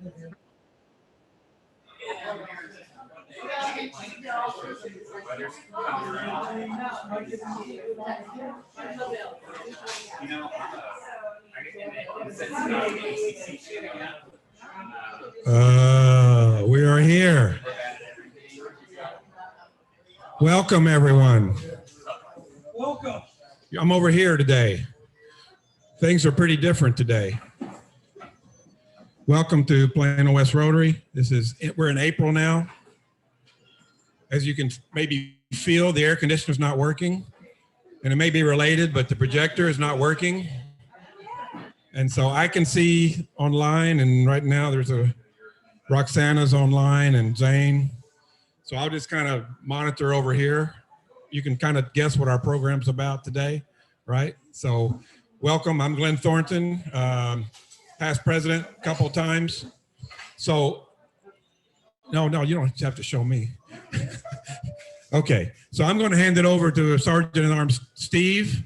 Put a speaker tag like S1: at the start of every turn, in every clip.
S1: We are here. Welcome, everyone.
S2: Welcome.
S1: I'm over here today. Things are pretty different today. Welcome to Plano West Rotary. We're in April now. As you can maybe feel, the air conditioner's not working, and it may be related, but the projector is not working. And so I can see online, and right now there's Roxana's online and Zane. So I'll just kind of monitor over here. You can kind of guess what our program's about today, right? So welcome, I'm Glenn Thornton, past president a couple of times. So, no, you don't have to show me. Okay, so I'm going to hand it over to Sergeant at Arms Steve.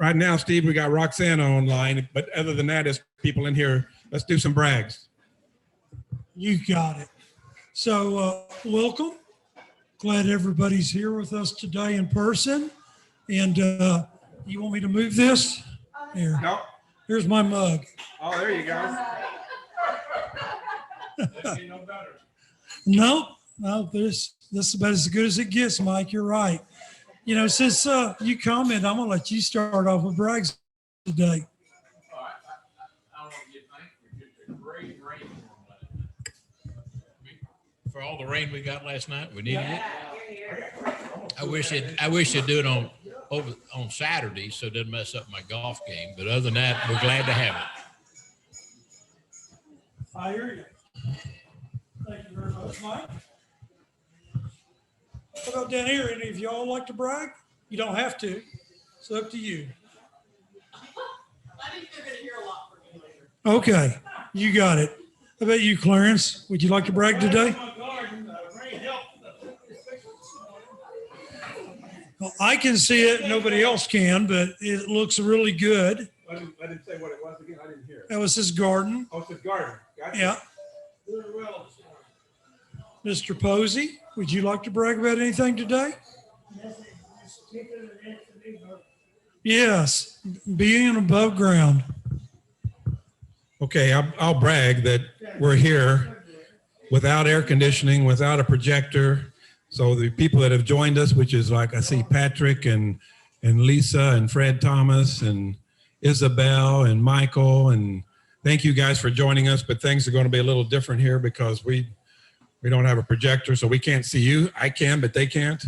S1: Right now, Steve, we got Roxana online, but other than that, there's people in here. Let's do some brags.
S2: You got it. So welcome. Glad everybody's here with us today in person. And you want me to move this? Here.
S1: No.
S2: Here's my mug.
S1: Oh, there you go.
S2: No, this is about as good as it gets, Mike. You're right. You know, since you commented, I'm gonna let you start off with brags today.
S3: I want to get thankful for great rain for all the rain we got last night. We needed it. I wish they'd do it on Saturday so it doesn't mess up my golf game. But other than that, we're glad to have it.
S2: I hear you. Thank you very much, Mike. What about down here? Any of y'all like to brag? You don't have to. It's up to you.
S4: I think they're going to hear a lot from you later.
S2: Okay, you got it. How about you, Clarence? Would you like to brag today? Well, I can see it. Nobody else can, but it looks really good.
S1: I didn't say what it was again. I didn't hear it.
S2: That was his garden.
S1: Oh, it's his garden. Gotcha.
S2: Yeah. Mr. Posey, would you like to brag about anything today? Yes, being above ground.
S1: Okay, I'll brag that we're here without air conditioning, without a projector. So the people that have joined us, which is like I see Patrick and Lisa and Fred Thomas and Isabel and Michael, and thank you guys for joining us. But things are going to be a little different here because we don't have a projector, so we can't see you. I can, but they can't.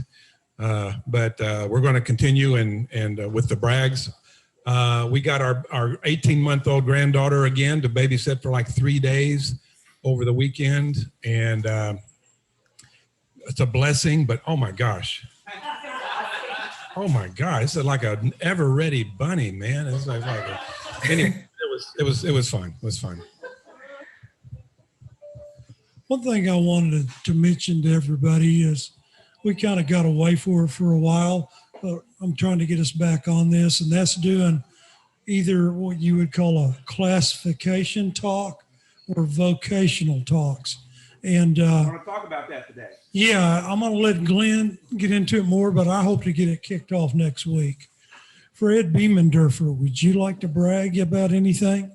S1: But we're going to continue and with the brags. We got our 18-month-old granddaughter again to babysit for like 3 days over the weekend. And it's a blessing, but oh my gosh. Oh my God, it's like an ever-ready bunny, man. It's like anyway, it was fun. It was fun.
S2: One thing I wanted to mention to everybody is we kind of got away for a while, but I'm trying to get us back on this, and that's doing either what you would call a classification talk or vocational talks. And
S1: I want to talk about that today.
S2: Yeah, I'm going to let Glenn get into it more, but I hope to get it kicked off next week. Fred Beemendorfer, would you like to brag about anything?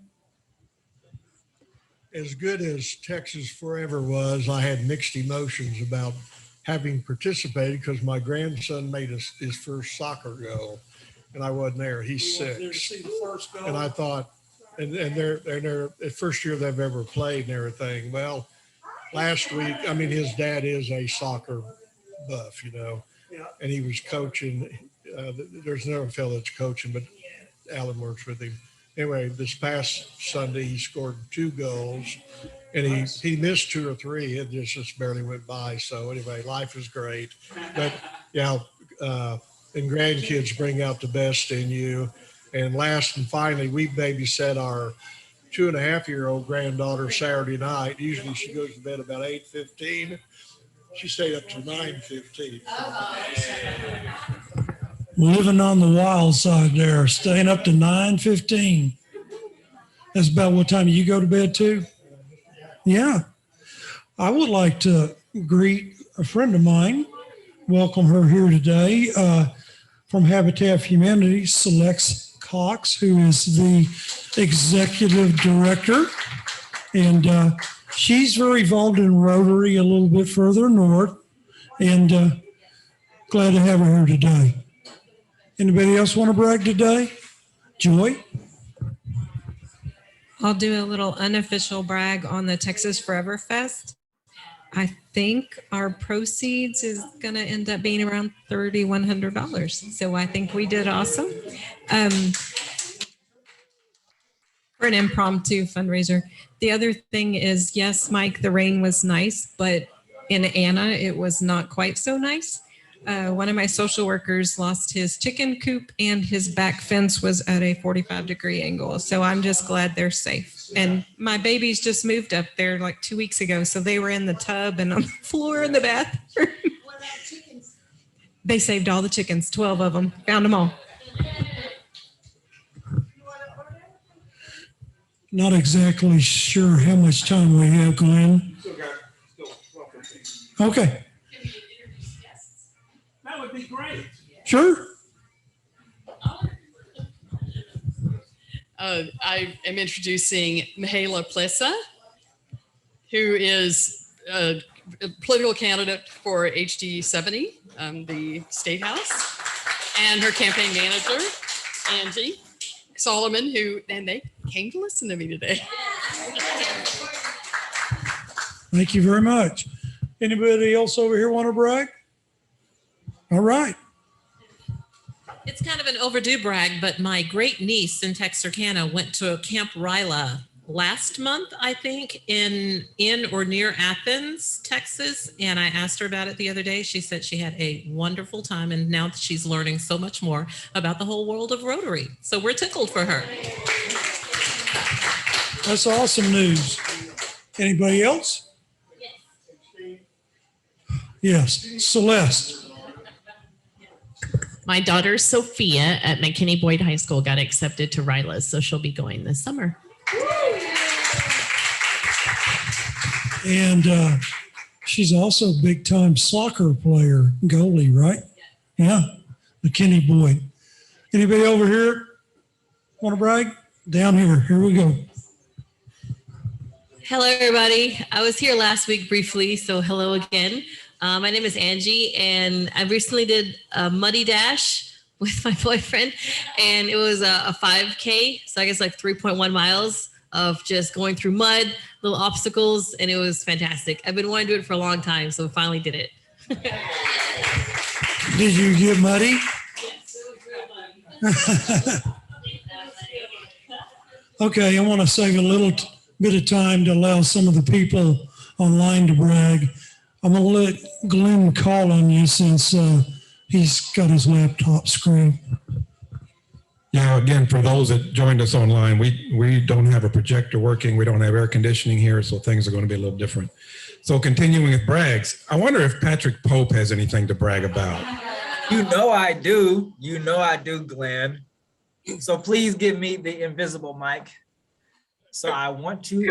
S5: As good as Texas Forever was, I had mixed emotions about having participated because my grandson made his first soccer goal, and I wasn't there. He's 6.
S2: There to see the first goal.
S5: And I thought, and they're the first year they've ever played and everything. Well, last week, I mean, his dad is a soccer buff, you know, and he was coaching. There's another fellow that's coaching, but Alan works with him. Anyway, this past Sunday, he scored 2 goals, and he missed 2 or 3. It just barely went by. So anyway, life is great. But yeah, and grandkids bring out the best in you. And last and finally, we babysat our 2.5-year-old granddaughter Saturday night. Usually she goes to bed about 8:15. She stayed up till 9:15.
S2: Living on the wild side there, staying up to 9:15. That's about what time you go to bed too? Yeah. I would like to greet a friend of mine, welcome her here today from Habitat for Humanity, Celeste Cox, who is the executive director. And she's very involved in Rotary a little bit further north. And glad to have her here today. Anybody else want to brag today? Joy?
S6: I'll do a little unofficial brag on the Texas Forever Fest. I think our proceeds is going to end up being around $3,100. So I think we did awesome. For an impromptu fundraiser. The other thing is, yes, Mike, the rain was nice, but in Anna, it was not quite so nice. One of my social workers lost his chicken coop and his back fence was at a 45-degree angle. So I'm just glad they're safe. And my babies just moved up there like 2 weeks ago. So they were in the tub and on the floor in the bathroom.
S4: What about chickens?
S6: They saved all the chickens, 12 of them, found them all.
S2: Not exactly sure how much time we have, Glenn. Okay,
S1: That would be great.
S2: sure.
S7: I am introducing Mihaela Plessa, who is a political candidate for HD 70, the State House, and her campaign manager, Angie Solomon, and they came to listen to me today.
S2: Thank you very much. Anybody else over here want to brag? All right.
S8: It's kind of an overdue brag, but my great niece in Texarkana went to Camp Ryla last month, I think, in or near Athens, Texas. And I asked her about it the other day. She said she had a wonderful time. And now she's learning so much more about the whole world of Rotary. So we're tickled for her.
S2: That's awesome news. Anybody else? Yes, Celeste.
S9: My daughter Sophia at McKinney Boyd High School got accepted to Ryla's, so she'll be going this summer.
S2: And she's also a big time soccer player, goalie, right? Yeah, McKinney Boyd. Anybody over here want to brag? Down here we go.
S10: Hello, everybody. I was here last week briefly, so hello again. My name is Angie, and I recently did a muddy dash with my boyfriend, and it was a 5K, so I guess like 3.1 miles of just going through mud, little obstacles, and it was fantastic. I've been wanting to do it for a long time, so finally did it.
S2: Did you get muddy? Okay, I want to save a little bit of time to allow some of the people online to brag. I'm going to let Glenn call on you since he's got his laptop screen.
S1: Yeah, again, for those that joined us online, we don't have a projector working. We don't have air conditioning here, so things are going to be a little different. So continuing with brags, I wonder if Patrick Pope has anything to brag about.
S11: You know I do. You know I do, Glenn. So please give me the invisible mic. So I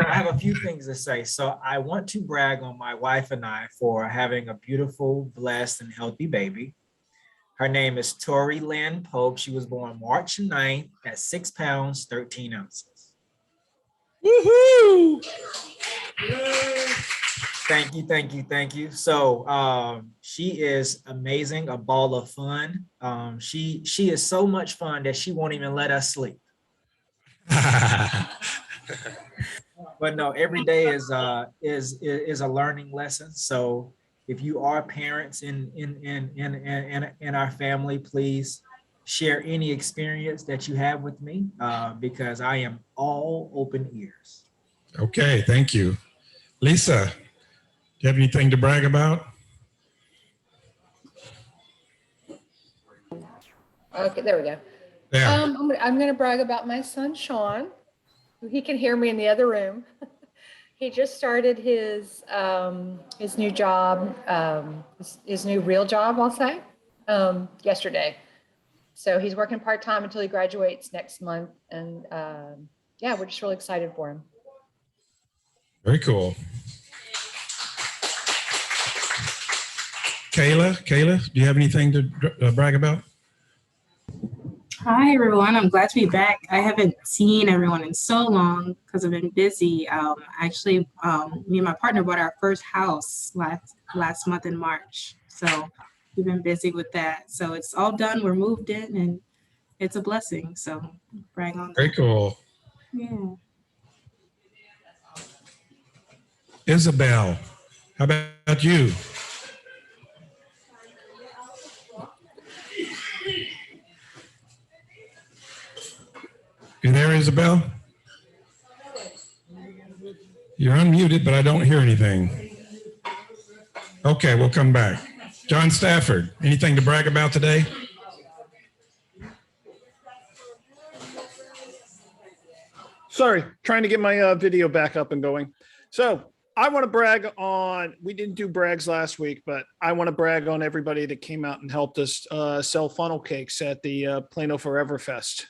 S11: have a few things to say. So I want to brag on my wife and I for having a beautiful, blessed, and healthy baby. Her name is Tori Lynn Pope. She was born March 9th at 6 pounds, 13 ounces.
S2: Woohoo!
S11: Thank you, thank you, thank you. So she is amazing, a ball of fun. She is so much fun that she won't even let us sleep. But no, every day is a learning lesson. So if you are parents in our family, please share any experience that you have with me because I am all open ears.
S1: Okay, thank you. Lisa, do you have anything to brag about?
S12: Okay, there we go.
S1: There.
S12: I'm going to brag about my son, Sean. He can hear me in the other room. He just started his new job, his new real job, I'll say, yesterday. So he's working part-time until he graduates next month. And yeah, we're just really excited for him.
S1: Very cool. Kayla, do you have anything to brag about?
S13: Hi, everyone. I'm glad to be back. I haven't seen everyone in so long because I've been busy. Actually, me and my partner bought our first house last month in March. So we've been busy with that. So it's all done. We're moved in and it's a blessing. So brag on that.
S1: Very cool.
S13: Yeah.
S1: Isabel, how about you? You there, Isabel? You're unmuted, but I don't hear anything. Okay, we'll come back. John Stafford, anything to brag about today?
S14: Sorry, trying to get my video back up and going. So I want to brag on, we didn't do brags last week, but I want to brag on everybody that came out and helped us sell funnel cakes at the Plano Forever Fest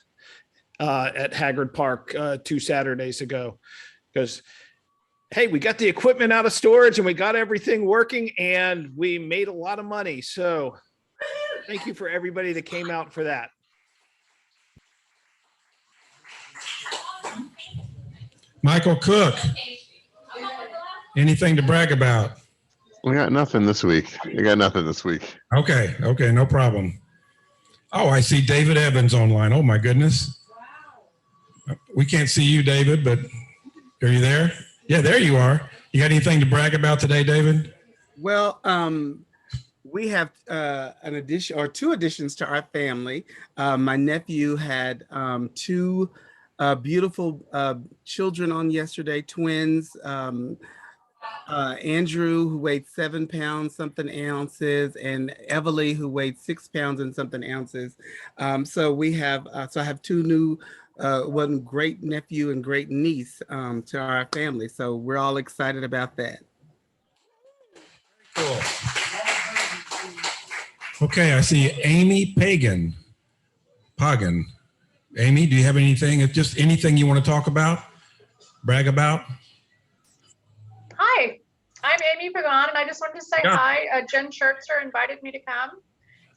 S14: at Haggard Park 2 Saturdays ago. Because, hey, we got the equipment out of storage and we got everything working and we made a lot of money. So thank you for everybody that came out for that.
S1: Michael Cook, anything to brag about?
S15: We got nothing this week.
S1: Okay, no problem. Oh, I see David Evans online. Oh my goodness. We can't see you, David, but are you there? Yeah, there you are. You got anything to brag about today, David?
S16: Well, we have an addition or 2 additions to our family. My nephew had 2 beautiful children on yesterday, twins. Andrew, who weighed 7 pounds something ounces, and Everly, who weighed 6 pounds and something ounces. So I have 2 new, one great nephew and great niece to our family. So we're all excited about that.
S1: Cool. Okay, I see Amy Pagan. Amy, do you have anything, just anything you want to talk about, brag about?
S4: Hi, I'm Amy Pagan, and I just wanted to say hi. Jen Schertzer invited me to come.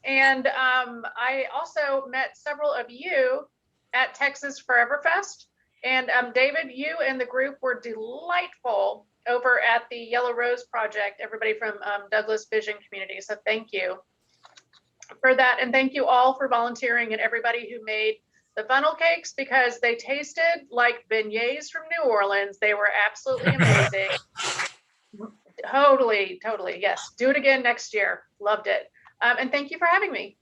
S4: And I also met several of you at Texas Forever Fest. And David, you and the group were delightful over at the Yellow Rose Project, everybody from Douglas Vision Community. So thank you for that. And thank you all for volunteering and everybody who made the funnel cakes, because they tasted like beignets from New Orleans. They were absolutely amazing. Totally. Yes. Do it again next year. Loved it. And thank you for having me.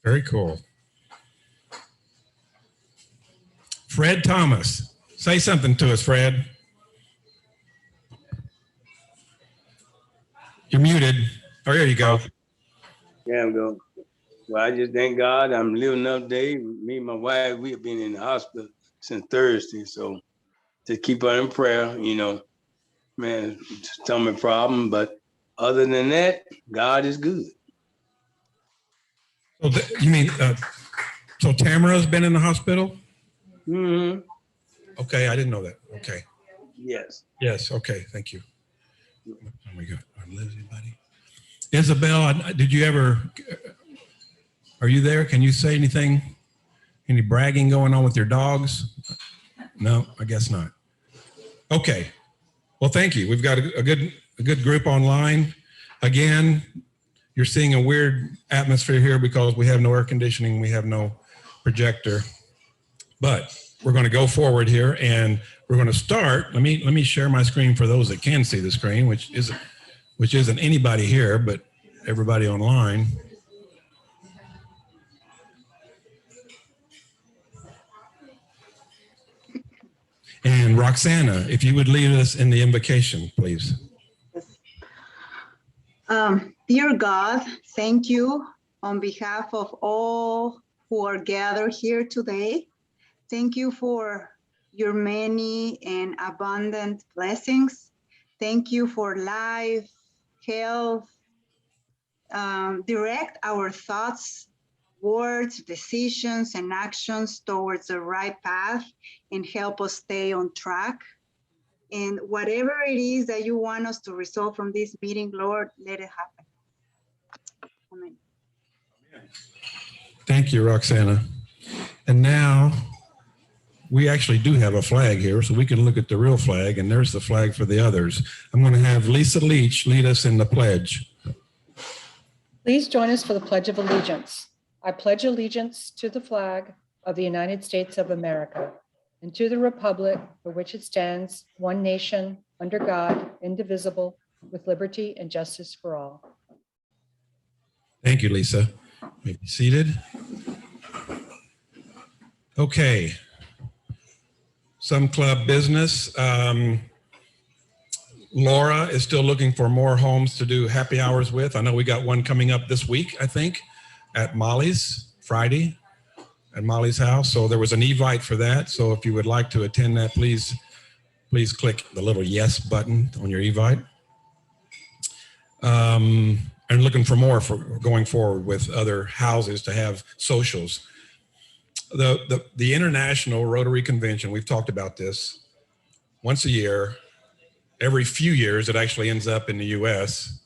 S1: Very cool. Fred Thomas, say something to us, Fred. You're muted. Oh, there you go.
S17: Yeah, I'm going. Well, I just thank God I'm living up day. Me and my wife, we have been in the hospital since Thursday. So just keep her in prayer, man, stomach problem. But other than that, God is good.
S1: So you mean, so Tamara's been in the hospital?
S17: Mm-hmm.
S1: Okay, I didn't know that. Okay.
S17: Yes.
S1: Yes, okay, thank you. Oh my God, anybody? Isabel, did you ever, are you there? Can you say anything? Any bragging going on with your dogs? No, I guess not. Okay. Well, thank you. We've got a good group online. Again, you're seeing a weird atmosphere here because we have no air conditioning, we have no projector. But we're going to go forward here and we're going to start. Let me share my screen for those that can see the screen, which isn't anybody here, but everybody online. And Roxana, if you would lead us in the invocation, please.
S18: Dear God, thank you on behalf of all who are gathered here today. Thank you for your many and abundant blessings. Thank you for life, health. Direct our thoughts, words, decisions, and actions towards the right path and help us stay on track. And whatever it is that you want us to resolve from this meeting, Lord, let it happen.
S1: Thank you, Roxana. And now we actually do have a flag here, so we can look at the real flag, and there's the flag for the others. I'm going to have Lisa Leach lead us in the pledge.
S12: Please join us for the Pledge of Allegiance. I pledge allegiance to the flag of the United States of America and to the republic for which it stands, one nation, under God, indivisible, with liberty and justice for all.
S1: Thank you, Lisa. You may be seated. Okay. Some club business. Laura is still looking for more homes to do happy hours with. I know we got one coming up this week, I think, at Molly's, Friday, at Molly's house. So there was an evite for that. So if you would like to attend that, please click the little yes button on your evite. And looking for more for going forward with other houses to have socials. The International Rotary Convention, we've talked about this, once a year. Every few years, it actually ends up in the US.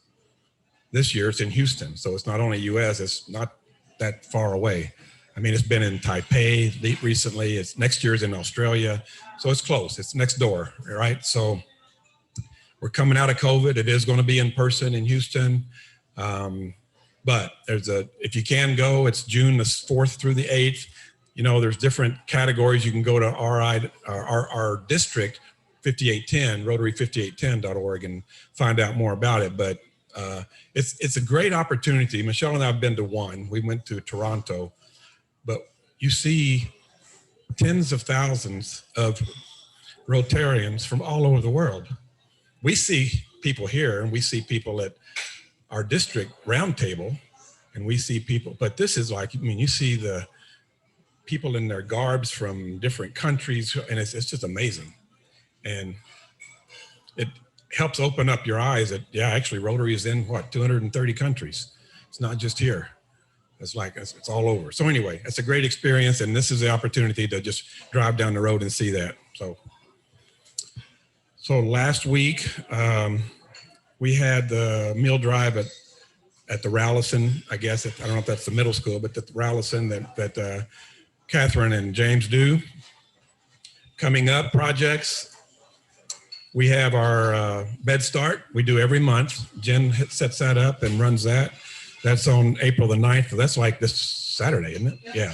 S1: This year, it's in Houston. So it's not only US, it's not that far away. I mean, it's been in Taipei recently. Next year's in Australia. So it's close, it's next door, right? So we're coming out of COVID. It is going to be in person in Houston. But if you can go, it's June the 4th through the 8th. You know, there's different categories. You can go to our district, 5810, rotary5810.org, and find out more about it. But it's a great opportunity. Michelle and I have been to one. We went to Toronto, but you see tens of thousands of Rotarians from all over the world. We see people here, and we see people at our district roundtable, and we see people, but this is like, I mean, you see the people in their garbs from different countries, and it's just amazing. And it helps open up your eyes that, yeah, actually Rotary is in 230 countries. It's not just here. It's all over. So anyway, it's a great experience, and this is the opportunity to just drive down the road and see that. So last week, we had the meal drive at the Rallison, I guess. I don't know if that's the middle school, but the Rallison that Catherine and James do. Coming up, projects. We have our Bed Start. We do every month. Jen sets that up and runs that. That's on April the 9th. So that's like this Saturday, isn't it? Yeah.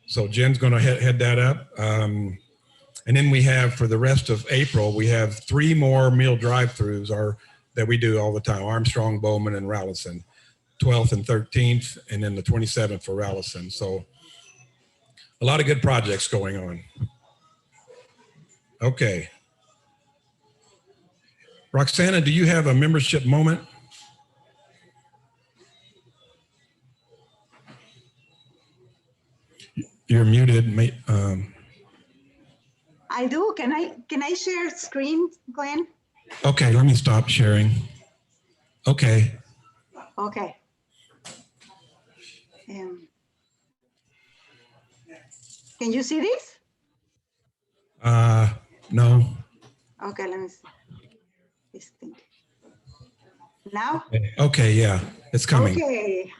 S1: So Jen's going to head that up. And then we have, for the rest of April, we have 3 more meal drive-throughs that we do all the time. Armstrong, Bowman, and Rallison. 12th and 13th, and then the 27th for Rallison. So a lot of good projects going on. Okay. Roxana, do you have a membership moment? You're muted.
S18: I do. Can I share screen, Glenn?
S1: Okay, let me stop sharing. Okay.
S18: Okay. Can you see this?
S1: No.
S18: Okay, let me see. This thing. Now?
S1: Okay, yeah, it's coming.
S18: Okay.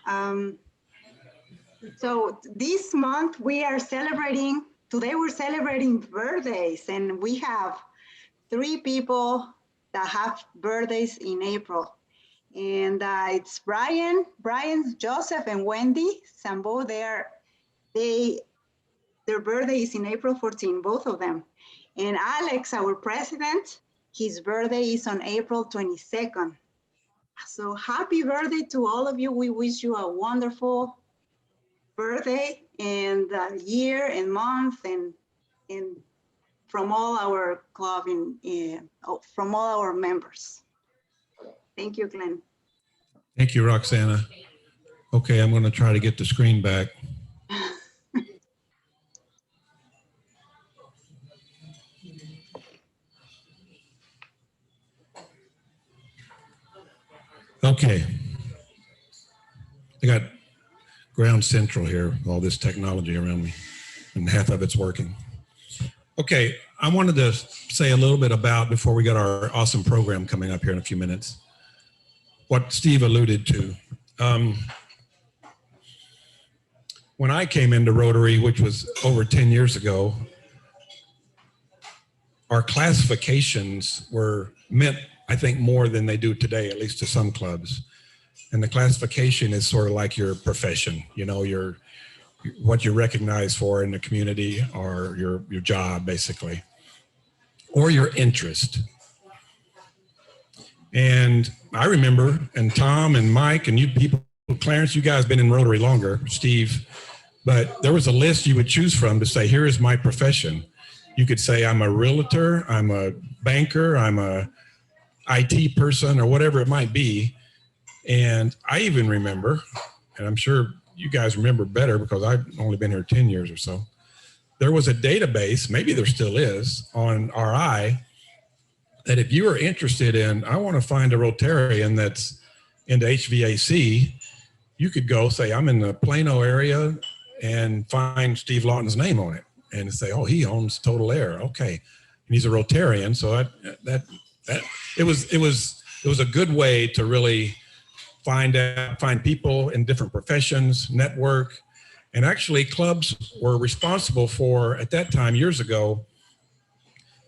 S18: So this month we are celebrating, today we're celebrating birthdays, and we have 3 people that have birthdays in April. And it's Brian, Joseph, and Wendy Sambo. Their birthday is in April 14, both of them. And Alex, our president, his birthday is on April 22nd. So happy birthday to all of you. We wish you a wonderful birthday and year and month, and from all our club and from all our members. Thank you, Glenn.
S1: Thank you, Roxana. Okay, I'm going to try to get the screen back. Okay. I got ground central here, all this technology around me, and half of it's working. Okay, I wanted to say a little bit about, before we got our awesome program coming up here in a few minutes, what Steve alluded to. when I came into Rotary, which was over 10 years ago, our classifications were meant, I think, more than they do today, at least to some clubs. And the classification is sort of like your profession, you know, what you're recognized for in the community, or your job, basically, or your interest. And I remember, and Tom and Mike and you people, Clarence, you guys been in Rotary longer, Steve, but there was a list you would choose from to say, here is my profession. You could say, I'm a realtor, I'm a banker, I'm a IT person, or whatever it might be. And I even remember, and I'm sure you guys remember better because I've only been here 10 years or so, there was a database, maybe there still is, on RI, that if you were interested in, I want to find a Rotarian that's into HVAC, you could go say, I'm in the Plano area, and find Steve Lawton's name on it and say, oh, he owns Total Air. Okay. And he's a Rotarian. So it was a good way to really find people in different professions, network. And actually clubs were responsible for, at that time, years ago,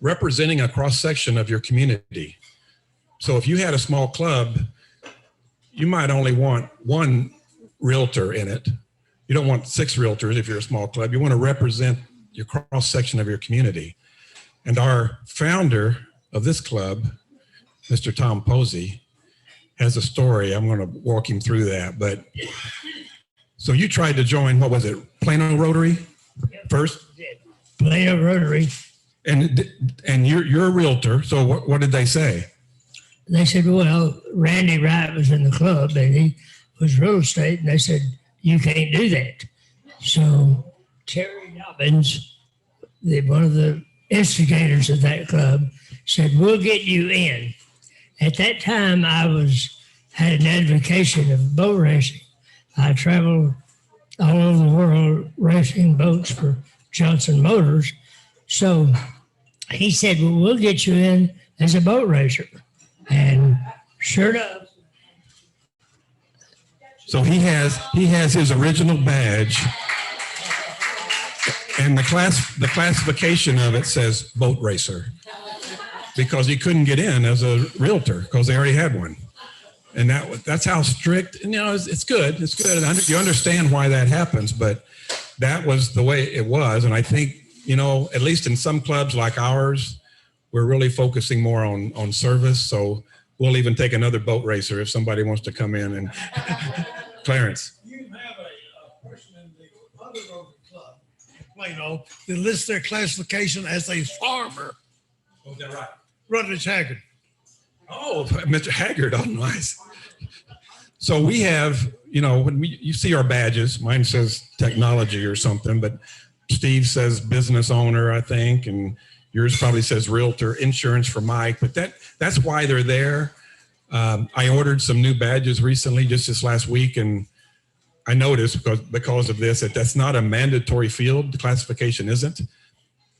S1: representing a cross section of your community. So if you had a small club, you might only want one realtor in it. You don't want 6 realtors if you're a small club. You want to represent your cross section of your community. And our founder of this club, Mr. Tom Posey, has a story. I'm going to walk him through that. But so you tried to join, what was it, Plano Rotary first?
S19: Plano Rotary.
S1: And you're a realtor. So what did they say?
S19: They said, well, Randy Wright was in the club and he was real estate. And they said, you can't do that. So Terry Dobbins, one of the instigators of that club, said, we'll get you in. At that time, I had an advocation of boat racing. I traveled all over the world racing boats for Johnson Motors. So he said, well, we'll get you in as a boat racer. And sure enough.
S1: So he has his original badge, and the classification of it says boat racer, because he couldn't get in as a realtor because they already had one. And that's how strict, and you know, it's good. It's good. You understand why that happens, but that was the way it was. And I think, you know, at least in some clubs like ours, we're really focusing more on service. So we'll even take another boat racer if somebody wants to come in. And Clarence.
S2: You have a person in the other Rotary Club, Plano, that lists their classification as a farmer.
S1: Oh, is that right?
S2: Rutledge Haggard.
S1: Oh, Mr. Haggard, oh, nice. So we have, you know, when you see our badges, mine says technology or something, but Steve says business owner, I think, and yours probably says realtor, insurance for Mike, but that's why they're there. I ordered some new badges recently, just this last week, and I noticed because of this that that's not a mandatory field. The classification isn't.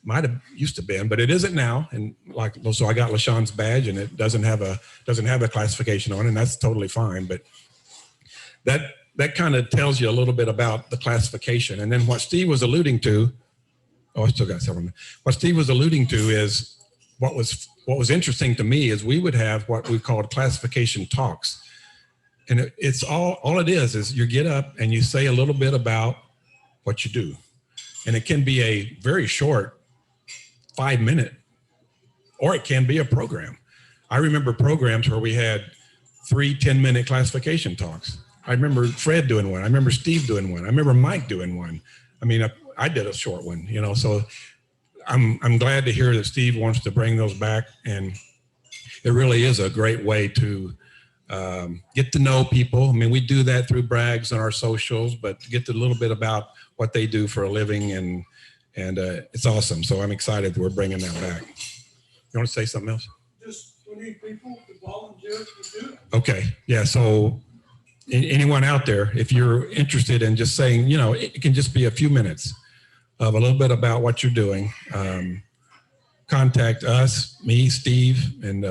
S1: Might have used to been, but it isn't now. And like, so I got LaShawn's badge, and it doesn't have a classification on it, and that's totally fine. But that kind of tells you a little bit about the classification. And then what Steve was alluding to, oh, I still got several minutes. What Steve was alluding to is what was interesting to me is we would have what we called classification talks. And it's all it is you get up and you say a little bit about what you do. And it can be a very short 5-minute, or it can be a program. I remember programs where we had 3 10-minute classification talks. I remember Fred doing one. I remember Steve doing one. I remember Mike doing one. I mean, I did a short one, you know, so I'm glad to hear that Steve wants to bring those back. And it really is a great way to get to know people. I mean, we do that through brags on our socials, but to get to a little bit about what they do for a living, and it's awesome. So I'm excited that we're bringing that back. You want to say something else?
S2: Just we need people to volunteer to do it.
S1: Okay. Yeah. So anyone out there, if you're interested in just saying, you know, it can just be a few minutes of a little bit about what you're doing. contact us, me, Steve, and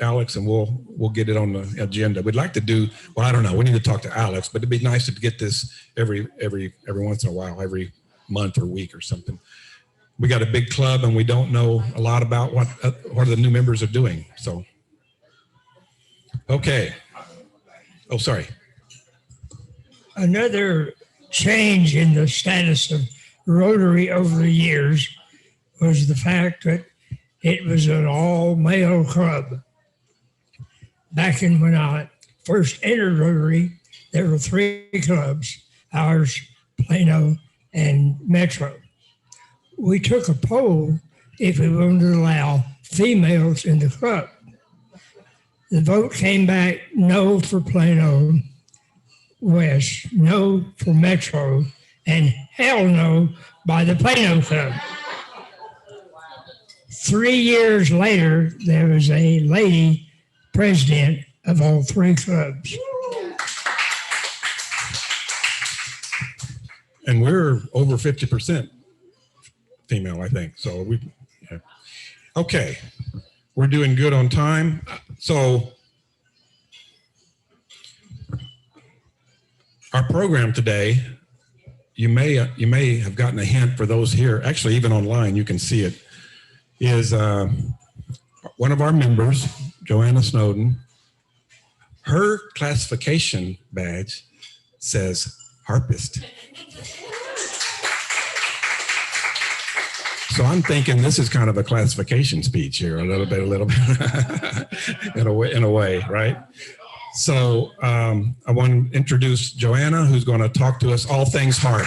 S1: Alex, and we'll get it on the agenda. We'd like to do, well, I don't know, we need to talk to Alex, but it'd be nice to get this every once in a while, every month or week or something. We got a big club and we don't know a lot about what the new members are doing. So, okay. Oh, sorry.
S19: Another change in the status of Rotary over the years was the fact that it was an all-male club. Back in when I first entered Rotary, there were 3 clubs, ours, Plano, and Metro. We took a poll if we wanted to allow females in the club. The vote came back no for Plano West, no for Metro, and hell no by the Plano Club. 3 years later, there was a lady president of all 3 clubs.
S1: And we're over 50% female, I think. So yeah. Okay, we're doing good on time. So our program today, you may have gotten a hint for those here, actually even online, you can see it, is one of our members, Joanna Snowden, her classification badge says harpist. So I'm thinking this is kind of a classification speech here, a little bit, in a way, right? So I want to introduce Joanna, who's going to talk to us all things harp.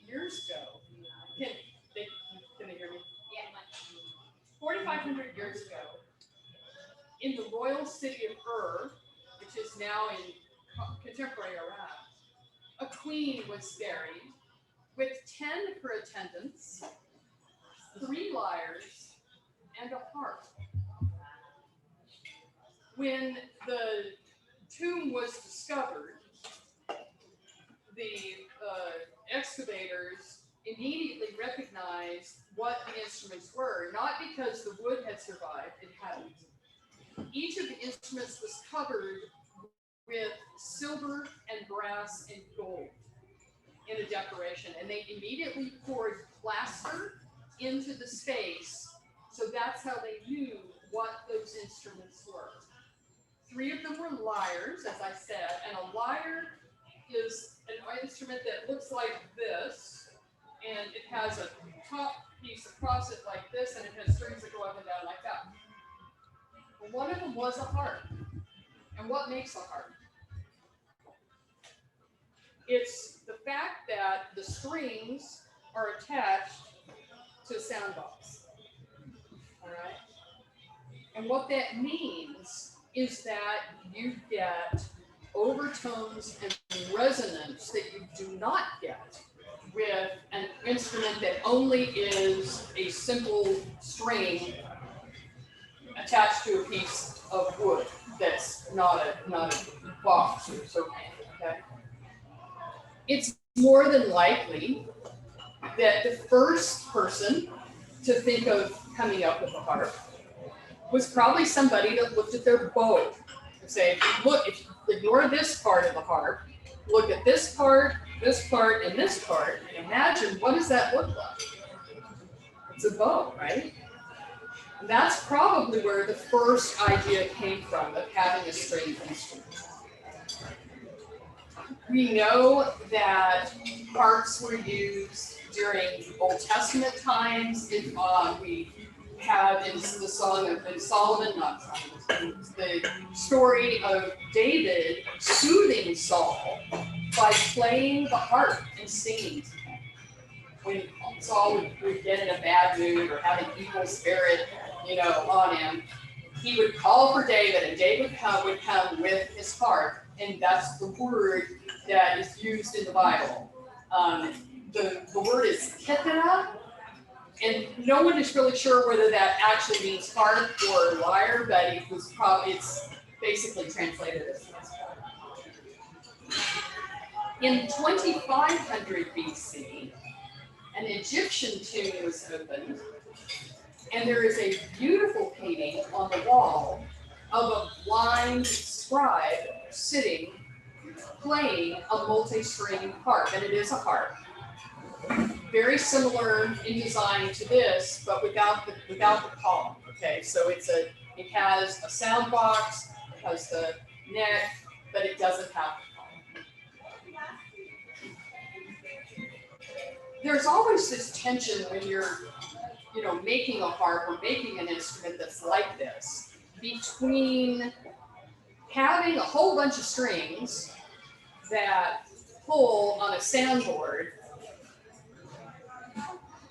S7: Years ago, can they hear me? Yeah. 4,500 years ago, in the royal city of Ur, which is now in contemporary Iraq, a queen was buried with 10 of her attendants, 3 lyres, and a harp. When the tomb was discovered, the excavators immediately recognized what the instruments were, not because the wood had survived, it hadn't. Each of the instruments was covered with silver and brass and gold in a decoration, and they immediately poured plaster into the space. So that's how they knew what those instruments were. 3 of them were lyres, as I said, and a lyre is an instrument that looks like this, and it has a top piece across it like this, and it has strings that go up and down like that. Well, one of them was a harp. And what makes a harp? It's the fact that the strings are attached to a sound box. All right? And what that means is that you get overtones and resonance that you do not get with an instrument that only is a simple string attached to a piece of wood that's not a box or so. Okay? It's more than likely that the first person to think of coming up with a harp was probably somebody that looked at their bow and say, look, if you ignore this part of the harp, look at this part, and this part, and imagine what does that look like? It's a bow, right? And that's probably where the first idea came from, of having a stringed instrument. We know that harps were used during Old Testament times. We have in the Song of Solomon, not Solomon, the story of David soothing Saul by playing the harp and singing to him. When Saul would get in a bad mood or have an evil spirit, on him, he would call for David, and David would come with his harp, and that's the word that is used in the Bible. The word is kithara, and no one is really sure whether that actually means harp or lyre, but it's basically translated as harp. In 2500 BC, an Egyptian tomb was opened, and there is a beautiful painting on the wall of a blind scribe sitting, playing a multi-string harp, and it is a harp. Very similar in design to this, but without the column. Okay, so it has a sound box, it has the neck, but it doesn't have the column. There's always this tension when you're making a harp or making an instrument that's like this, between having a whole bunch of strings that pull on a soundboard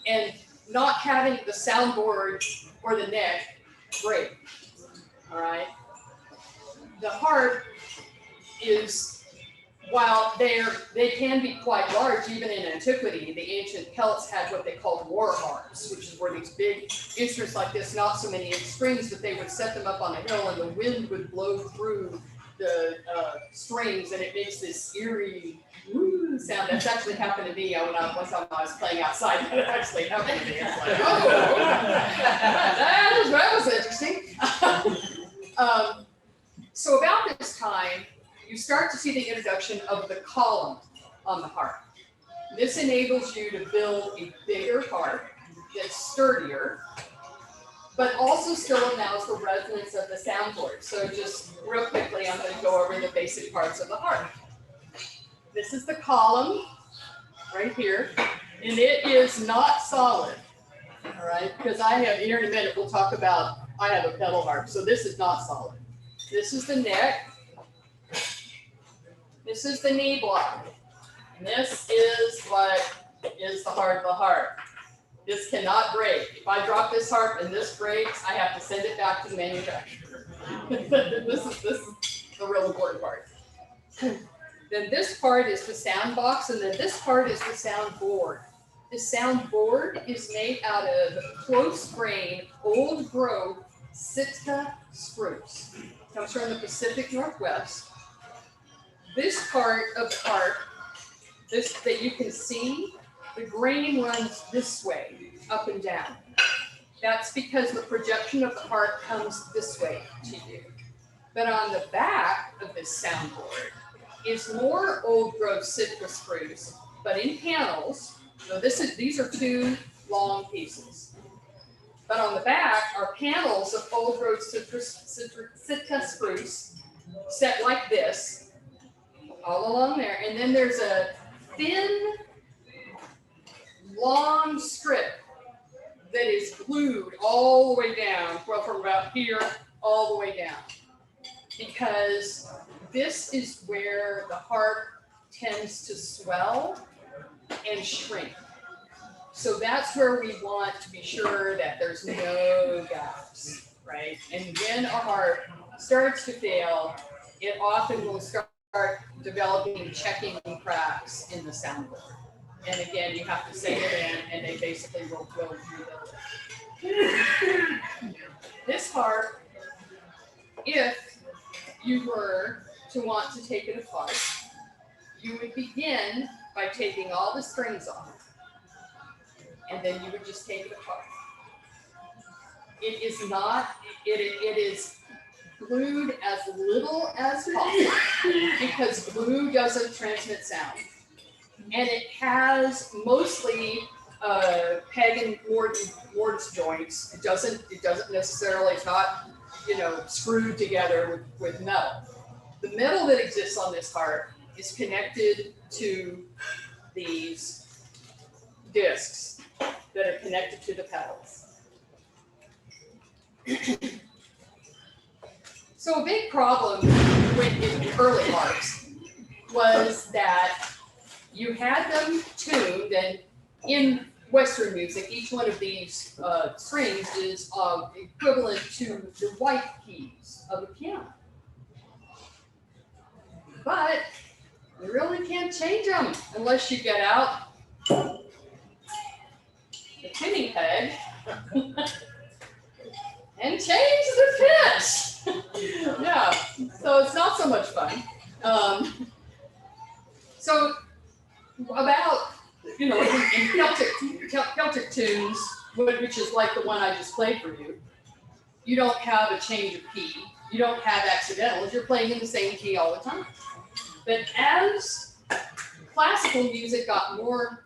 S7: and not having the soundboard or the neck break. All right. The harp is, while they can be quite large, even in antiquity, the ancient Celts had what they called war harps, which were these big instruments like this, not so many strings, but they would set them up on a hill, and the wind would blow through the strings, and it makes this eerie sound. That's actually happened to me when I was playing outside. That actually happened to me. It's like, oh, that was interesting. So about this time, you start to see the introduction of the column on the harp. This enables you to build a bigger harp that's sturdier, but also still allows the resonance of the soundboard. So just real quickly, I'm going to go over the basic parts of the harp. This is the column right here, and it is not solid, all right? Because here in a minute, we'll talk about, I have a pedal harp, so this is not solid. This is the neck. This is the knee block. And this is what is the heart of the harp. This cannot break. If I drop this harp and this breaks, I have to send it back to the manufacturer. This is the real important part. Then this part is the sound box, and then this part is the soundboard. The soundboard is made out of close grain, old growth Sitka spruce. Comes from the Pacific Northwest. This part of the harp, this that you can see, the grain runs this way, up and down. That's because the projection of the harp comes this way to you. But on the back of this soundboard is more old growth Sitka spruce, but in panels. So these are two long pieces. But on the back are panels of old growth Sitka spruce set like this, all along there. And then there's a thin, long strip that is glued all the way down, well, from about here all the way down. Because this is where the harp tends to swell and shrink. So that's where we want to be sure that there's no gaps, right? And when a harp starts to fail, it often will start developing checking cracks in the soundboard. And again, you have to save it in, and they basically will rebuild it. This harp, if you were to want to take it apart, you would begin by taking all the strings off. And then you would just take it apart. It is not, it is glued as little as possible because glue doesn't transmit sound. And it has mostly peg and mortise joints. It doesn't necessarily, it's not, screwed together with metal. The metal that exists on this harp is connected to these discs that are connected to the pedals. So a big problem in early harps was that you had them tuned, and in Western music, each one of these strings is equivalent to the white keys of a piano. But you really can't change them unless you get out the tuning peg and change the pitch. Yeah, so it's not so much fun. So about, in Celtic tunes, which is like the one I just played for you, you don't have a change of key. You don't have accidentals. You're playing in the same key all the time. But as classical music got more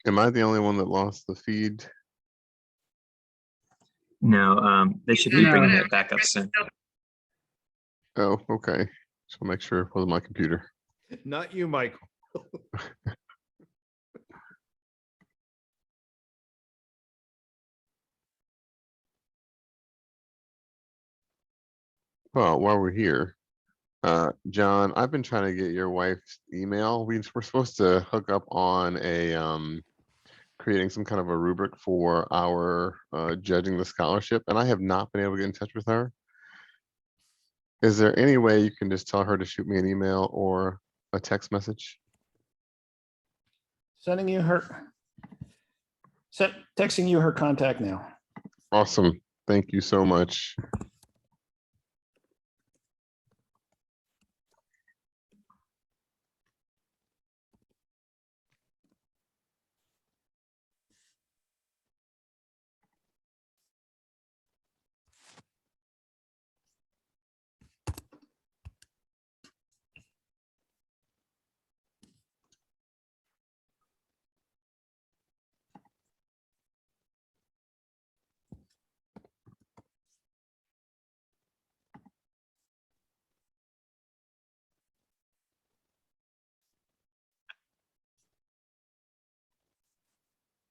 S15: Am I the only one that lost the feed?
S20: No, they should be bringing it back up soon.
S15: Oh, okay. So I'll make sure it wasn't my computer.
S14: Not you, Michael.
S15: Well, while we're here, John, I've been trying to get your wife's email. We're supposed to hook up on a creating some kind of a rubric for our judging the scholarship, and I have not been able to get in touch with her. Is there any way you can just tell her to shoot me an email or a text message?
S14: Texting you her contact now.
S15: Awesome. Thank you so much.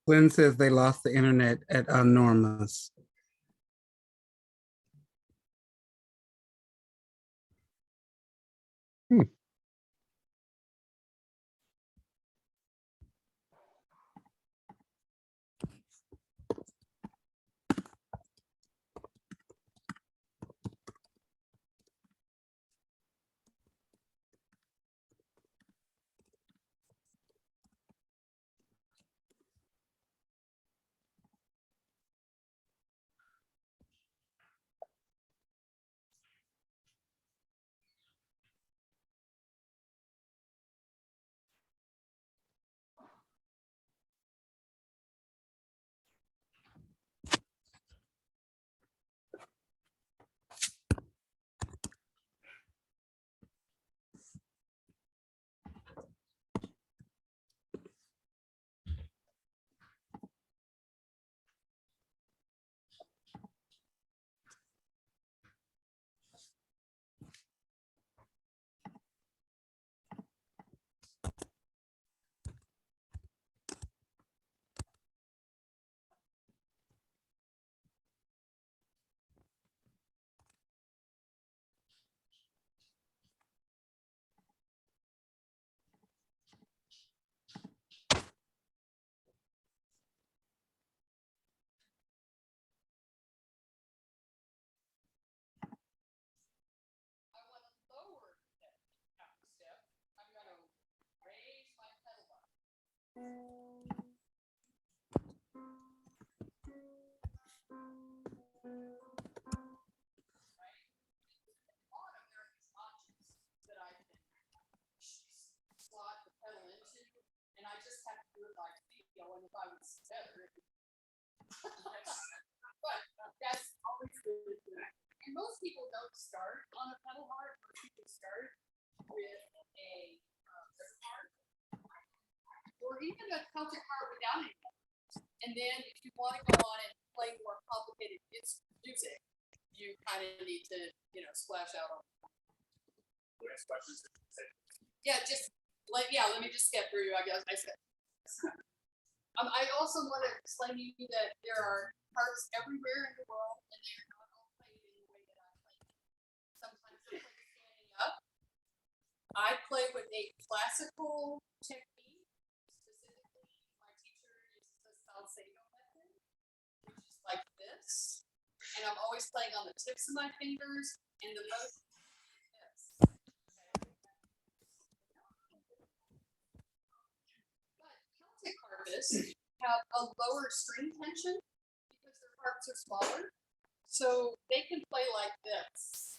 S16: Glenn says they lost the internet at Norma's.
S7: And most people don't start on a pedal harp. Most people start with a harp or even a Celtic harp without it. And then if you want to go on and play more complicated music, you kind of need to, splash out on. Yeah, let me just get through. I guess I said. I also want to explain to you that there are harps everywhere in the world, and they're not all played in the way that I play. Sometimes they play standing up. I play with a classical technique. Specifically, my teacher uses the salseo method, which is like this. And I'm always playing on the tips of my fingers and the motion is this. But Celtic harpists have a lower string tension because their harps are smaller. So they can play like this.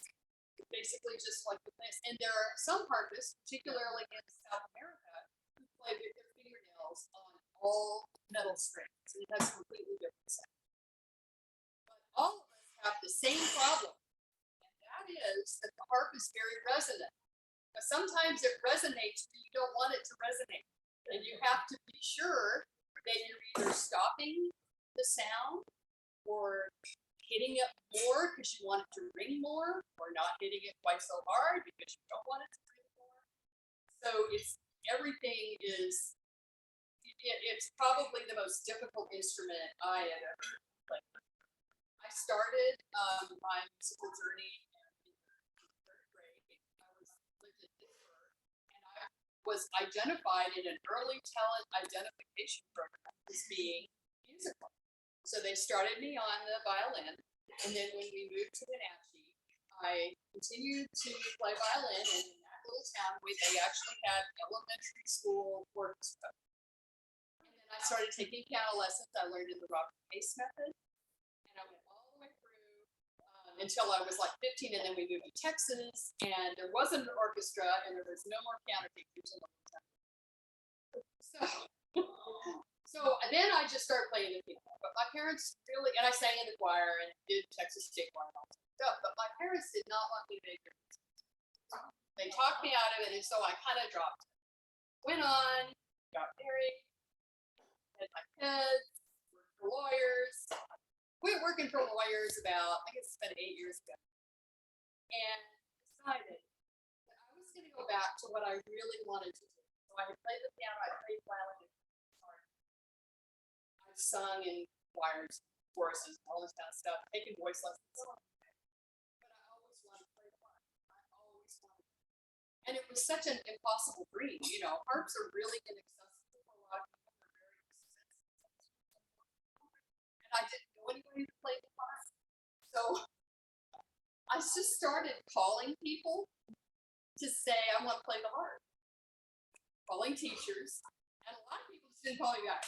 S7: Basically just like this. And there are some harpists, particularly in South America, who play with their fingernails on all metal strings. And it has completely different sound. But all of us have the same problem. And that is that the harp is very resonant. But sometimes it resonates, but you don't want it to resonate. And you have to be sure that you're either stopping the sound or hitting it more because you want it to ring more, or not hitting it quite so hard because you don't want it to ring more. So everything is, it's probably the most difficult instrument I have ever played. I started my musical journey in third grade. I lived in Pittsburgh, and I was identified in an early talent identification program as being musical. So they started me on the violin, and then when we moved to Wenatchee, I continued to play violin, and in that little town where they actually had elementary school orchestra. And then I started taking piano lessons. I learned in the Robert Pace method, and I went all the way through until I was like 15, and then we moved to Texas, and there wasn't an orchestra, and there was no more piano teachers in the town. So then I just started playing the piano. But my parents really, and I sang in the choir and did Texas State Choir and all that stuff, but my parents did not want me to make it. They talked me out of it, and so I kind of dropped it. Went on, got married, had my kids, worked for lawyers. Quit working for lawyers about, I guess it's been 8 years ago. And decided that I was going to go back to what I really wanted to do. So I had played the piano, I played violin. I sung in choirs, choruses, all this kind of stuff, taken voice lessons. But I always wanted to play the harp. I always wanted. And it was such an impossible dream. You know, harps are really inaccessible for a lot of people. They're very expensive. And I didn't know anybody to play the harp. So I just started calling people to say, I want to play the harp. Calling teachers. And a lot of people just didn't call me back.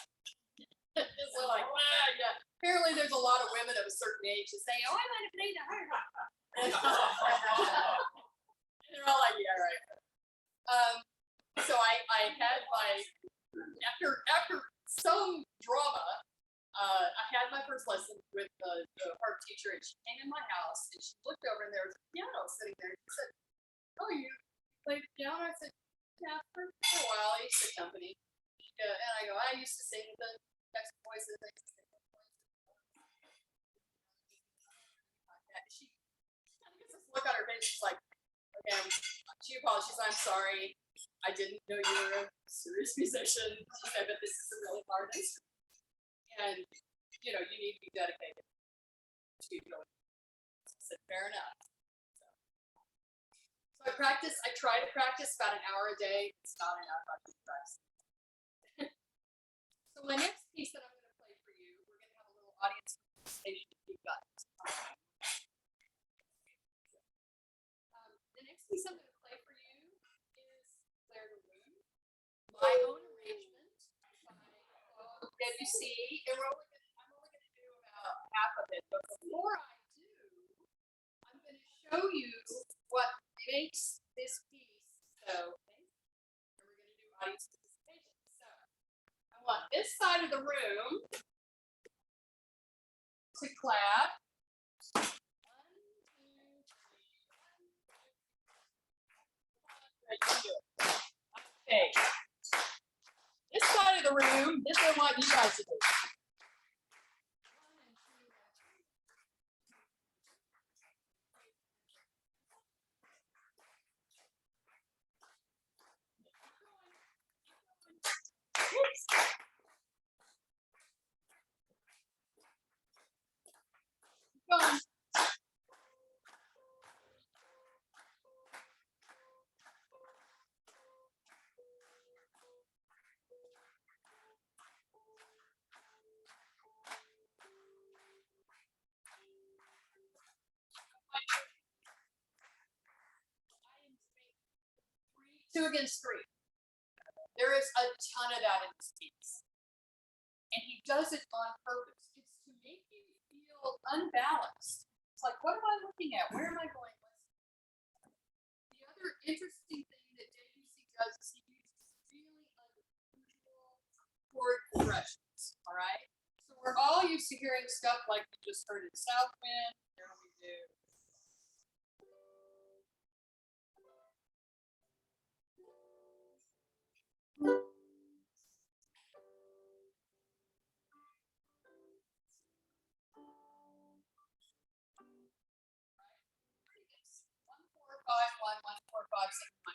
S7: It's like, wow, yeah. Apparently there's a lot of women of a certain age that say, oh, I want to play the harp. And they're all like, yeah, right. So I had my, after some drama, I had my first lesson with the harp teacher, and she came in my house and she looked over and there was a piano sitting there. She said, oh, you play the piano? I said, yeah, for a while. I used to accompany. And I go, I used to sing the text voices. She kind of gets this look on her face. She's like, okay, she apologizes. I'm sorry. I didn't know you were a serious musician. She said, but this is a really hard instrument. And, you know, you need to be dedicated to doing it. I said, fair enough. So I try to practice about an hour a day. It's not enough. I keep practicing. So my next piece that I'm going to play for you, we're going to have a little audience participation if you've got it. The next piece I'm going to play for you is Claire de Lune, my own arrangement by Debussy, and I'm only going to do about half of it. But before I do, I'm going to show you what makes this piece so amazing. And we're going to do audience participation. So I want this side of the room to clap. Okay. This side of the room, this is what I want you guys to do. Go on. Two against three. There is a ton of that in this piece. And he does it on purpose. It's to make you feel unbalanced. It's like, what am I looking at? Where am I going? The other interesting thing that Debussy does is he uses really unusual chord progressions. All right. So we're all used to hearing stuff like we just heard in Southwind. Here we do.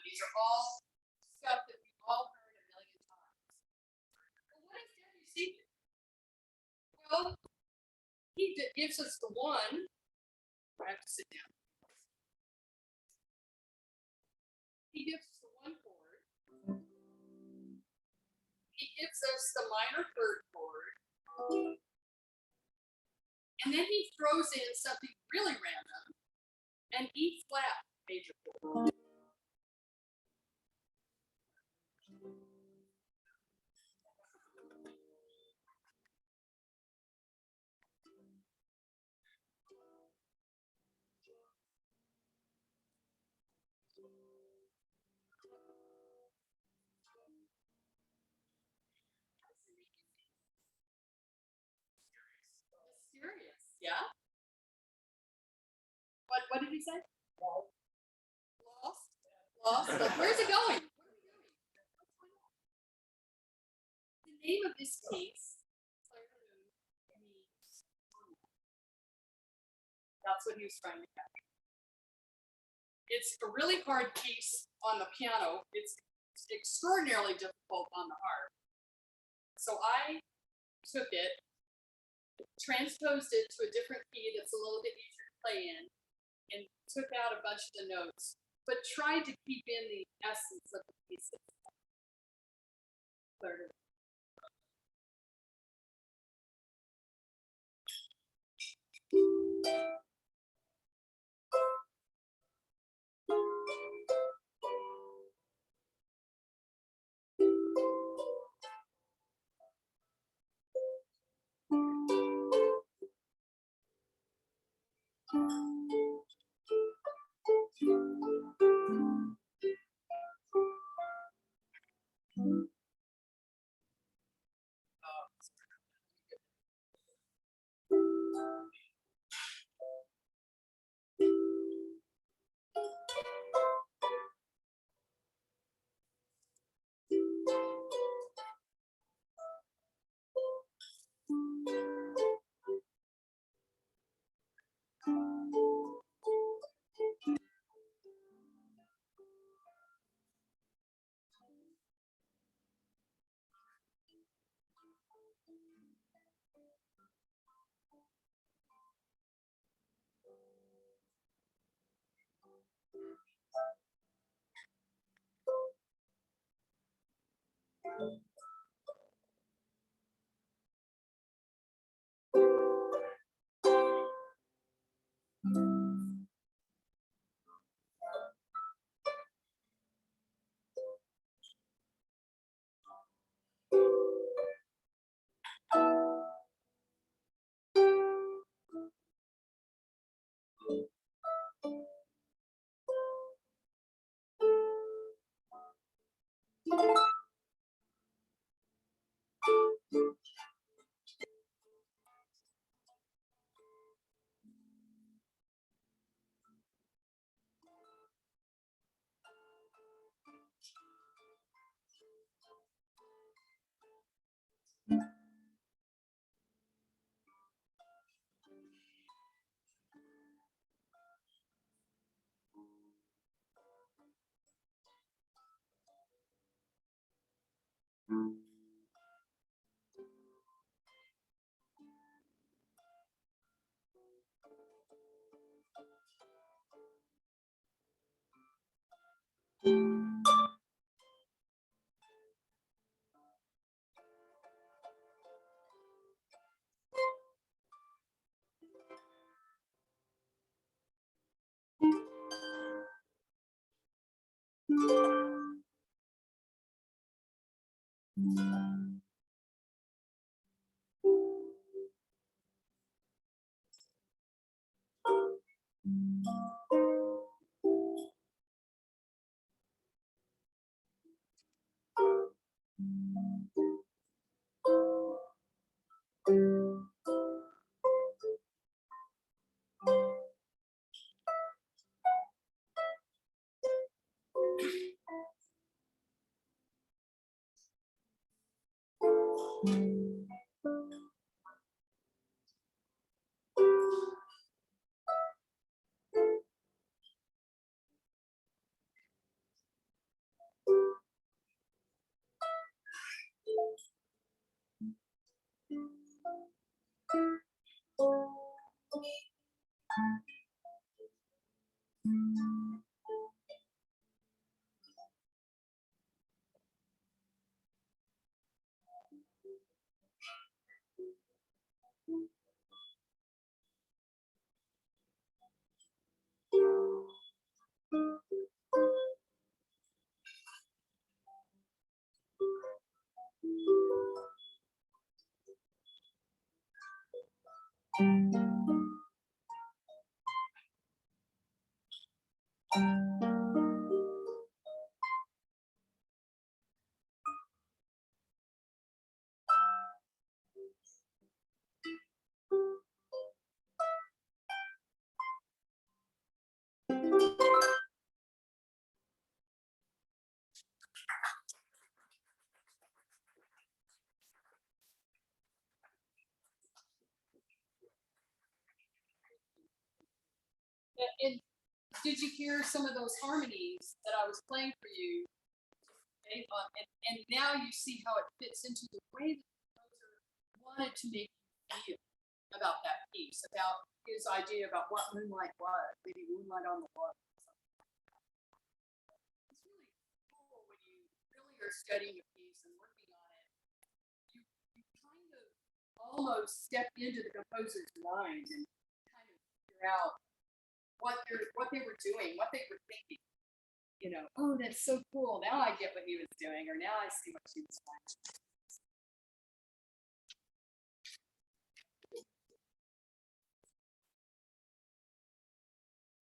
S7: These are all stuff that we've all heard a million times. But what does Debussy do? Well, he gives us the one. I have to sit down. He gives us the one chord. He gives us the minor third chord. And then he throws in something really random, an E flat major chord. Mysterious, yeah? What did he say? Lost? Lost? Where's it going? The name of this piece, means that's what he was trying to capture. It's a really hard piece on the piano. It's extraordinarily difficult on the harp. So I took it transposed it to a different key that's a little bit easier to play in, and took out a bunch of the notes, but tried to keep in the essence of the pieces. And did you hear some of those harmonies that I was playing for you? Okay, and now you see how it fits into the way that the composer wanted to make you feel. about that piece, about his idea about what moonlight was, maybe moonlight on the water. It's really cool when you really are studying a piece and working on it. You kind of almost step into the composer's mind and kind of figure out what they were doing, what they were thinking. You know, oh, that's so cool. Now I get what he was doing, or now I see what she was doing.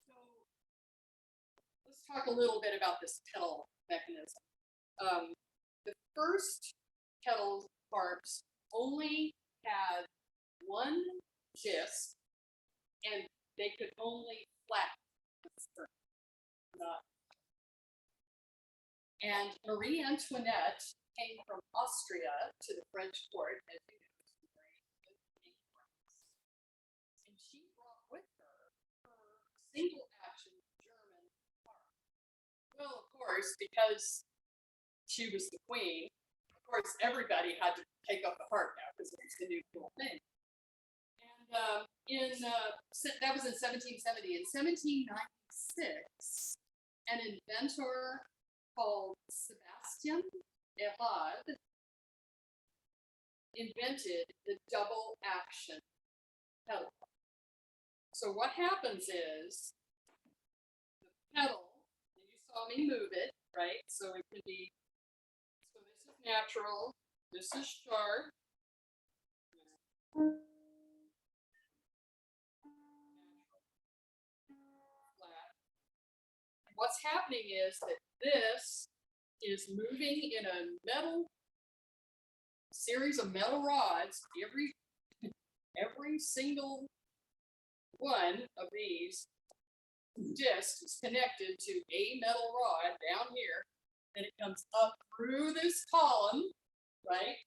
S7: So let's talk a little bit about this pedal mechanism. The first pedal harps only had one disc, and they could only flat the string, not. And Marie Antoinette came from Austria to the French court, as you know, and she brought with her single action German harp. Well, of course, because she was the queen, of course, everybody had to take up the harp now because it was the new cool thing. And that was in 1770. In 1796, an inventor called Sebastian Erard invented the double action pedal. So what happens is the pedal, and you saw me move it, right? So it can be, so this is natural, this is sharp. What's happening is that this is moving in a series of metal rods. Every single one of these discs is connected to a metal rod down here, and it comes up through this column, right?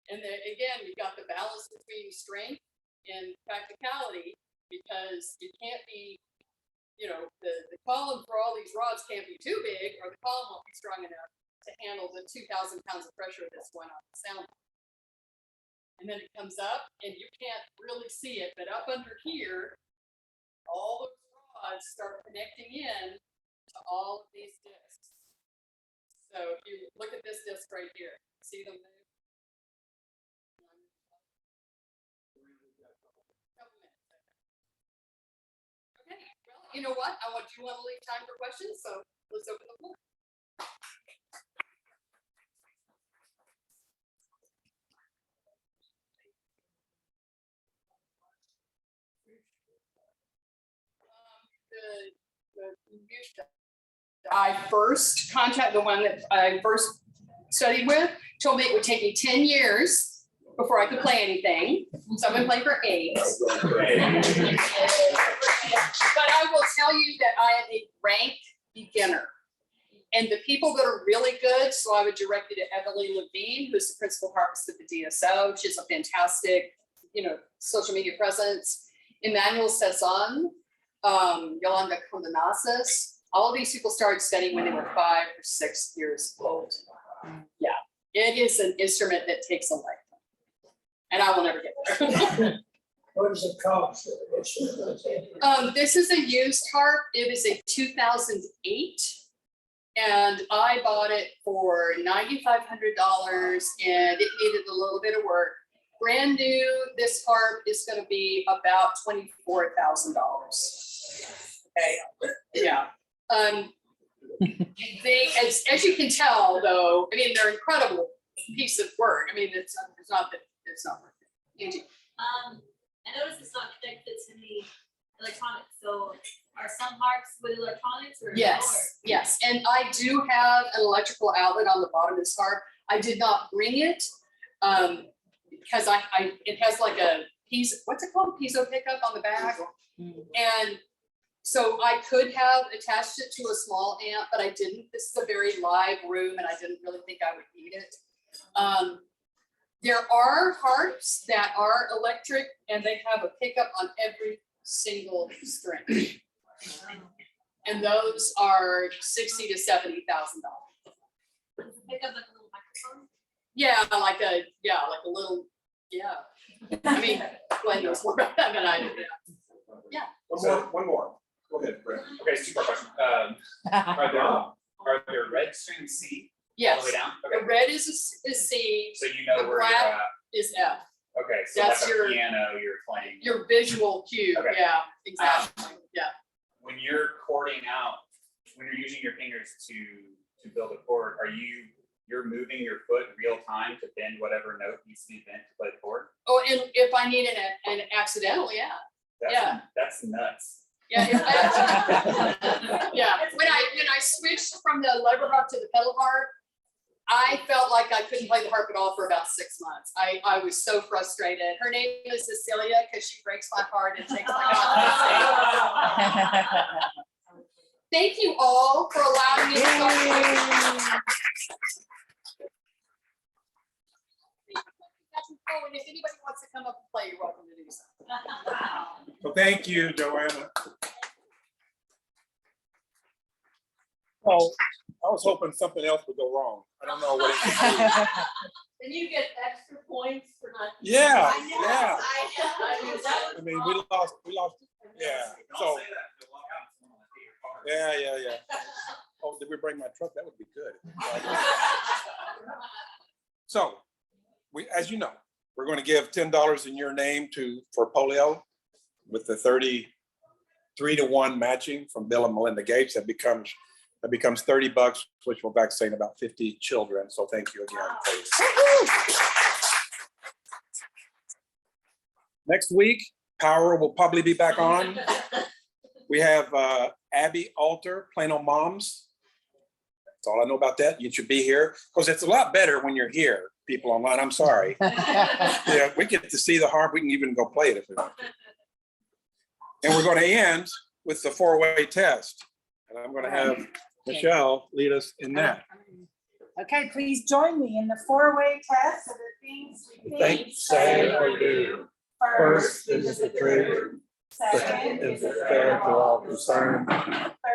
S7: And then again, you've got the balance between strength and practicality, because it can't be, you know, the column for all these rods can't be too big, or the column won't be strong enough to handle the 2,000 pounds of pressure that's going on the sound. And then it comes up, and you can't really see it, but up under here, all those rods start connecting in to all of these discs. So if you look at this disc right here, see them move? Okay, well, you know what? I do want to leave time for questions, so let's open the floor. The one that I first studied with, told me it would take me 10 years before I could play anything. So I've been playing for 8. But I will tell you that I am a rank beginner. And the people that are really good, so I would direct you to Evelyn Levine, who's the principal harpist at the DSO. She's a fantastic, you know, social media presence. Emmanuel Cezanne, Yolanda Condenasis. All of these people started studying when they were 5 or 6 years old. Yeah, it is an instrument that takes a lifetime, and I will never get there.
S19: What does it cost?
S7: This is a used harp. It is a 2008, and I bought it for $9,500, and it needed a little bit of work. Brand new, this harp is going to be about $24,000. Okay, yeah. They, as you can tell, though, I mean, they're incredible piece of work. I mean, it's not that it's not worth it. Angie.
S21: I noticed it's not connected to the electronics. So are some harps with electronics or
S7: Yes, yes. And I do have an electrical outlet on the bottom of this harp. I did not bring it because it has like a piece, what's it called? Piezo pickup on the back. And so I could have attached it to a small amp, but I didn't. This is a very live room, and I didn't really think I would need it. There are harps that are electric, and they have a pickup on every single string. And those are $60,000 to $70,000.
S21: Pick up like a little microphone?
S7: Yeah, like a little, yeah. I mean, Glenn knows more about that than I do. Yeah.
S3: One more. Go ahead, Brett. Okay, it's 2 more questions. Are there red strings C?
S7: Yes.
S3: All the way down?
S7: The
S3: Okay.
S7: red is C.
S3: So you know
S7: the
S3: where you're
S7: black
S3: at.
S7: is F.
S3: Okay, so
S7: That's
S3: like a
S7: your-
S3: piano you're playing.
S7: Your visual cue.
S3: Okay.
S7: Yeah, exactly. Yeah.
S3: When you're chording out, when you're using your fingers to build a chord, you're moving your foot in real time to bend whatever note needs to be bent to play the chord?
S7: Oh, and if I need an accidental, yeah.
S3: That's nuts.
S7: Yeah. Yeah. When I switched from the lever harp to the pedal harp, I felt like I couldn't play the harp at all for about 6 months. I was so frustrated. Her name is Cecilia because she breaks my heart and takes my confidence. Thank you all for allowing me to talk. Oh, and if anybody wants to come up and play, you're welcome to do so.
S3: Well, thank you, Joanna.
S1: Well, I was hoping something else would go wrong. I don't know what it is.
S10: And you get extra points for not.
S1: Yeah,
S10: I know,
S1: yeah.
S10: I know.
S1: I mean, we lost, yeah, so. Yeah. Oh, did we bring my truck? That would be good. So, as you know, we're going to give $10 in your name for polio with the 33-to-1 matching from Bill and Melinda Gates. That becomes $30, which will vaccinate about 50 children. So thank you again. Please. Next week, Power will probably be back on. We have Abby Alter, Plano Moms. That's all I know about that. You should be here because it's a lot better when you're here. People online, I'm sorry. Yeah, we get to see the harp. We can even go play it if we want to. And we're going to end with the 4-way test. And I'm going to have Michelle lead us in that.
S22: Okay, please join me in the 4-way test of the things we
S1: Think, say, or do. First is the truth. Second is it fair to all concerned.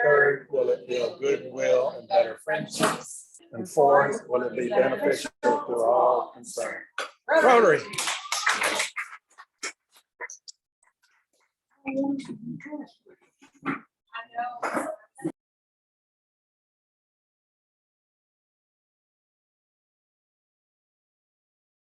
S1: Third, will it build goodwill and better friendships? And fourth, will it be beneficial to all concerned? Rotary.
S22: I know.